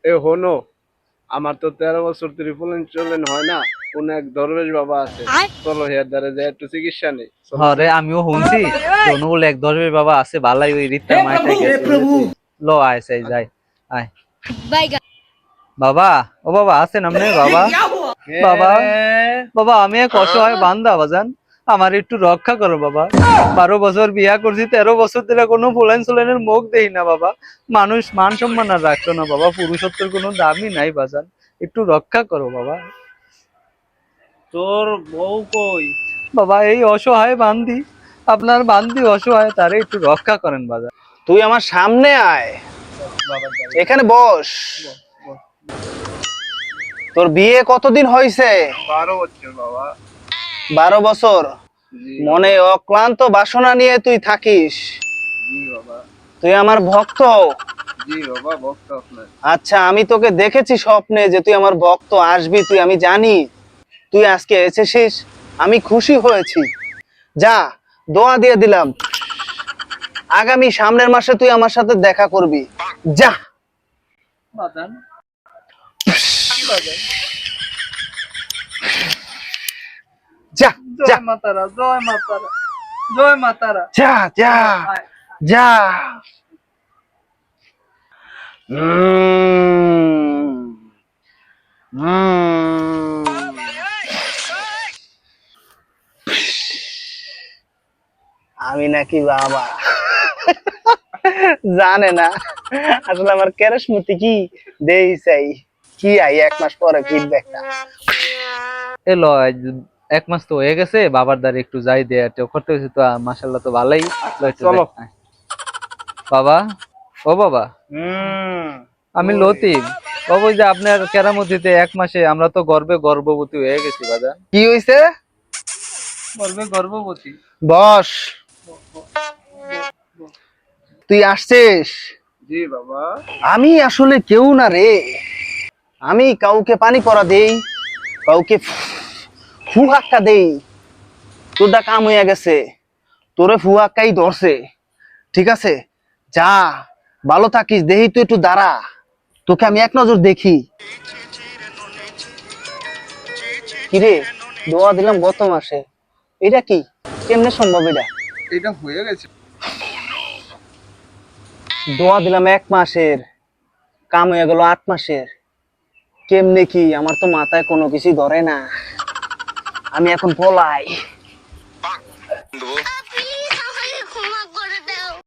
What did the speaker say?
এ হনো, আমার তো 13 বছর ত্রিপুলেন চলেন হয় না। কোন এক দরবেশ বাবা আছে, চলো হেয়ার দ্বারা যায় একটু চিকিৎসা নেই, চলো। হরে আমিও শুনছি যে অনুগুল এক ধর্মের বাবা আছে বালাই ওই রিত্তার মাইটাই গেছে ল আয় সাই যাই আয় বাবা ও বাবা আছেন আপনি বাবা বাবা বাবা আমি এক অসহায় বান্দা বাজান আমার একটু রক্ষা করো বাবা 12 বছর বিয়া করছি 13 বছর ধরে কোনো ফুলাইন সুলাইনের মুখ দেই না বাবা মানুষ মান সম্মান আর রাখতো না বাবা পুরুষত্বের কোনো দামই নাই বাজান একটু রক্ষা করো বাবা তোর বউ কই? বাবা এই অসহায় বান্দি আপনার বান্দি অসহায় তারে একটু রক্ষা করেন বাজান তুই আমার সামনে আয়, বাবা এখানে বস। তোর বিয়ে কতদিন হয়েছে? 12 বছর বাবা। 12 বছর। জি মনে অক্লান্ত বাসনা নিয়ে তুই থাকিস। জি বাবা। তুই আমার ভক্ত। জি বাবা, ভক্ত আপনার। আচ্ছা, আমি তোকে দেখেছি স্বপ্নে যে তুই আমার ভক্ত, আসবি তুই, আমি জানি। তুই আজকে এসেছিস, আমি খুশি হয়েছি। যা, দোয়া দিয়ে দিলাম, আগামী সামনের মাসে তুই আমার সাথে দেখা করবি। যা বাজান যা যা জয় মাতারা জয় মাতারা জয় মাতারা যা যা যা। উম, উম। আমি নাকি বাবা জানে না আসলে আমার কেরসমতি কি দেই চাই কি আই 1 মাস পরে ফিডব্যাকটা। এলো 1 মাস তো হয়ে গেছে বাবার দ্বারে একটু যাই দে করতে হয়েছে তো মাশাল্লাহ তো ভালোই চলো। বাবা ও বাবা হুম। আমি লতিফ বাবু যে আপনার কেরামতিতে 1 মাসে আমরা তো গর্ভবতী হয়ে গেছি বাজান কি হইছে? গর্ভবতী বস, তুই আসছিস? জি বাবা। আমি আসলে কেউ না রে, আমি কাউকে পানি পড়া দেই, কাউকে ফুহাক্কা দেই। তোরটা কাম হইয়া গেছে, তোরে ফুহাক্কাই ধরছে। ঠিক আছে, যা, ভালো থাকিস। দেহি তুই একটু দাঁড়া, তোকে আমি এক নজর দেখি। কিরে, দোয়া দিলাম গত মাসে, এটা কি কেমনে সম্ভব? এটা এটা হয়ে গেছে। দোয়া দিলাম 1 মাসের, কাম হয়ে গেল 8 মাসের। কেমনে কি? আমার তো মাথায় কোনো কিছু ধরে না। আমি এখন পলাই।